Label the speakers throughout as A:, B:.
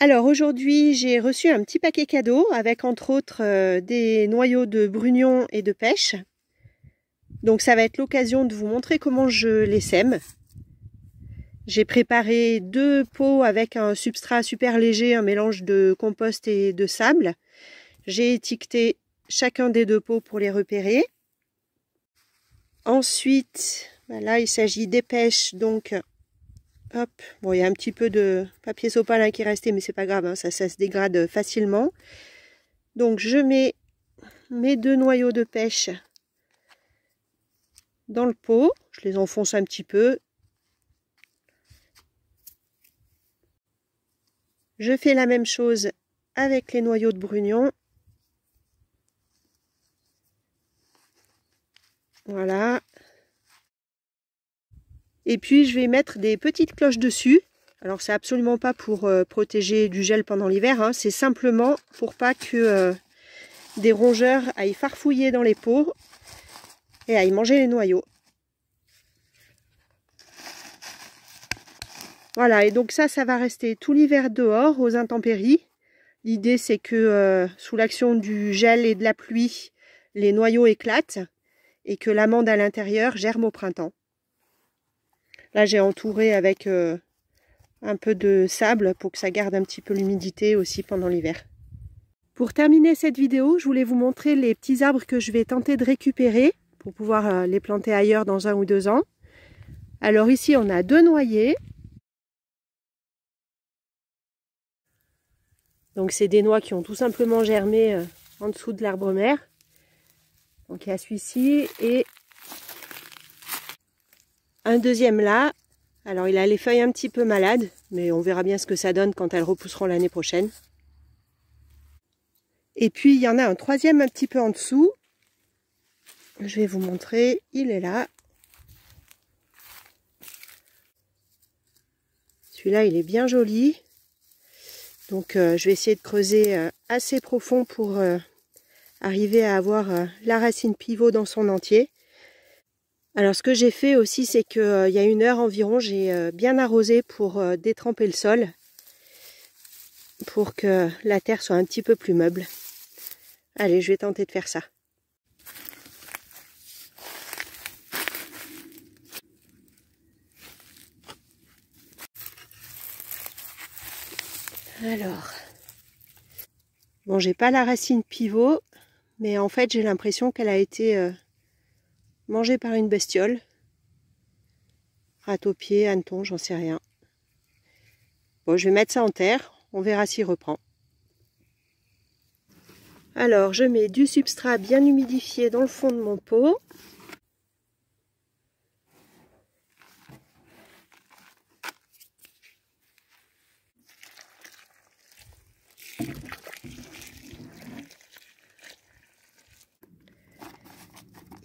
A: Alors aujourd'hui, j'ai reçu un petit paquet cadeau avec entre autres des noyaux de brugnon et de pêche. Donc ça va être l'occasion de vous montrer comment je les sème. J'ai préparé 2 pots avec un substrat super léger, un mélange de compost et de sable. J'ai étiqueté chacun des 2 pots pour les repérer. Ensuite, là il s'agit des pêches, donc hop, bon, il y a un petit peu de papier sopalin qui est resté, mais c'est pas grave, hein, ça se dégrade facilement. Donc je mets mes 2 noyaux de pêche dans le pot, je les enfonce un petit peu. Je fais la même chose avec les noyaux de brugnon. Voilà. Et puis je vais mettre des petites cloches dessus. Alors c'est absolument pas pour protéger du gel pendant l'hiver, hein. C'est simplement pour pas que des rongeurs aillent farfouiller dans les pots et aillent manger les noyaux. Voilà, et donc ça va rester tout l'hiver dehors aux intempéries. L'idée c'est que sous l'action du gel et de la pluie, les noyaux éclatent et que l'amande à l'intérieur germe au printemps. Là j'ai entouré avec un peu de sable pour que ça garde un petit peu l'humidité aussi pendant l'hiver. Pour terminer cette vidéo, je voulais vous montrer les petits arbres que je vais tenter de récupérer pour pouvoir les planter ailleurs dans 1 ou 2 ans. Alors ici on a 2 noyers. Donc c'est des noix qui ont tout simplement germé en dessous de l'arbre mère. Donc il y a celui-ci et un deuxième là. Alors il a les feuilles un petit peu malades, mais on verra bien ce que ça donne quand elles repousseront l'année prochaine. Et puis il y en a un troisième un petit peu en dessous. Je vais vous montrer, il est là. Celui-là il est bien joli. Donc je vais essayer de creuser assez profond pour arriver à avoir la racine pivot dans son entier. Alors ce que j'ai fait aussi, c'est qu'il y a 1 heure environ, j'ai bien arrosé pour détremper le sol, pour que la terre soit un petit peu plus meuble. Allez, je vais tenter de faire ça. Alors, bon, j'ai pas la racine pivot, mais en fait j'ai l'impression qu'elle a été mangée par une bestiole. Rate-au-pied, hanneton, j'en sais rien. Bon, je vais mettre ça en terre, on verra s'il reprend. Alors, je mets du substrat bien humidifié dans le fond de mon pot.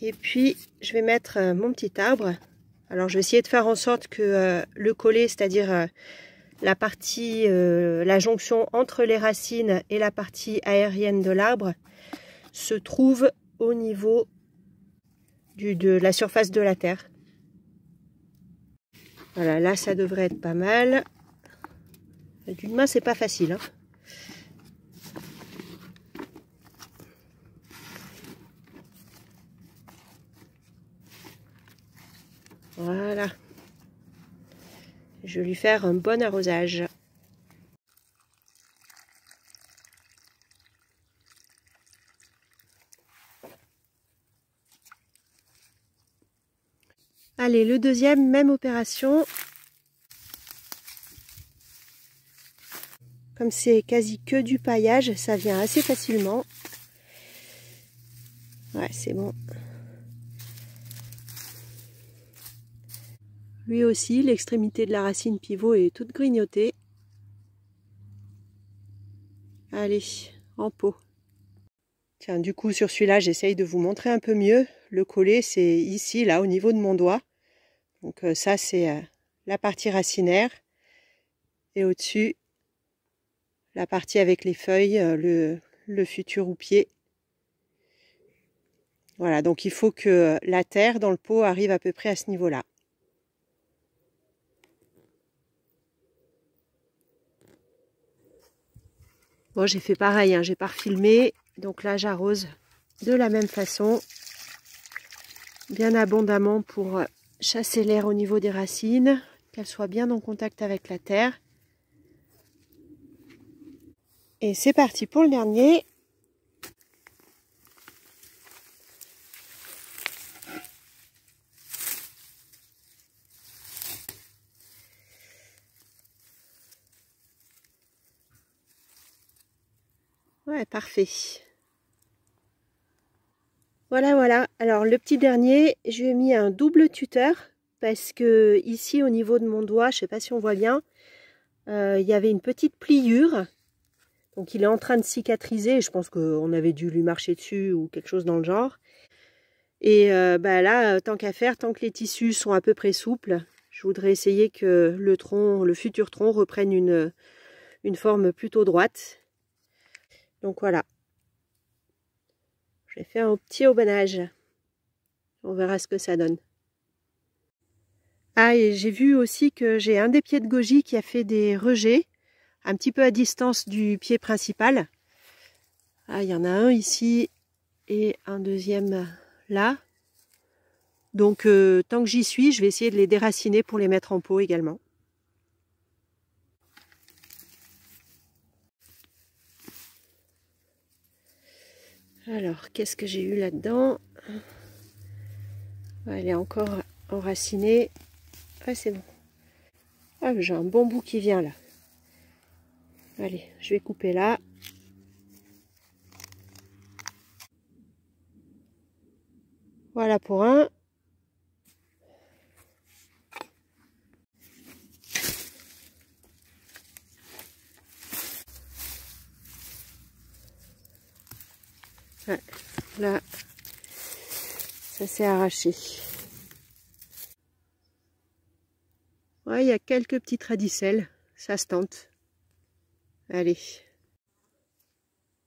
A: Et puis, je vais mettre mon petit arbre. Alors, je vais essayer de faire en sorte que le collet, c'est-à-dire la partie, la jonction entre les racines et la partie aérienne de l'arbre, se trouve au niveau de la surface de la terre. Voilà, là, ça devrait être pas mal. D'une main, c'est pas facile, hein. Voilà. Je vais lui faire un bon arrosage. Allez, le deuxième, même opération. Comme c'est quasi que du paillage, ça vient assez facilement. Ouais, c'est bon. Lui aussi, l'extrémité de la racine pivot est toute grignotée. Allez, en pot. Tiens, du coup, sur celui-là, j'essaye de vous montrer un peu mieux. Le collet, c'est ici, là, au niveau de mon doigt. Donc ça, c'est la partie racinaire. Et au-dessus, la partie avec les feuilles, le futur houppier. Voilà, donc il faut que la terre dans le pot arrive à peu près à ce niveau-là. Bon, j'ai fait pareil, hein, j'ai pas refilmé. Donc là, j'arrose de la même façon, bien abondamment pour chasser l'air au niveau des racines, qu'elles soient bien en contact avec la terre. Et c'est parti pour le dernier. Ouais, parfait. Voilà. Alors le petit dernier, je lui ai mis un double tuteur parce que ici au niveau de mon doigt, je sais pas si on voit bien, il y avait une petite pliure. Donc il est en train de cicatriser. Je pense qu'on avait dû lui marcher dessus ou quelque chose dans le genre. Et là, tant qu'à faire, tant que les tissus sont à peu près souples, je voudrais essayer que le futur tronc reprenne une forme plutôt droite. Donc voilà. Je vais faire un petit haubanage. On verra ce que ça donne. Ah, et j'ai vu aussi que j'ai un des pieds de goji qui a fait des rejets, un petit peu à distance du pied principal. Ah, il y en a un ici et un deuxième là. Donc, tant que j'y suis, je vais essayer de les déraciner pour les mettre en pot également. Alors, qu'est-ce que j'ai eu là-dedans? Elle est encore enracinée. Ah, c'est bon. Ah, j'ai un bon bout qui vient là. Allez, je vais couper là. Voilà pour un. Ouais, là, ça s'est arraché. Ouais, il y a quelques petites radicelles, ça se tente. Allez.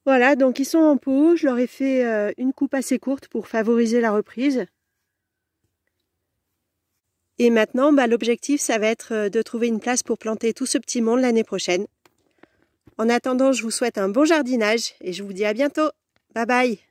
A: Voilà, donc ils sont en pot. Je leur ai fait une coupe assez courte pour favoriser la reprise. Et maintenant, l'objectif, ça va être de trouver une place pour planter tout ce petit monde l'année prochaine. En attendant, je vous souhaite un bon jardinage et je vous dis à bientôt. Bye bye!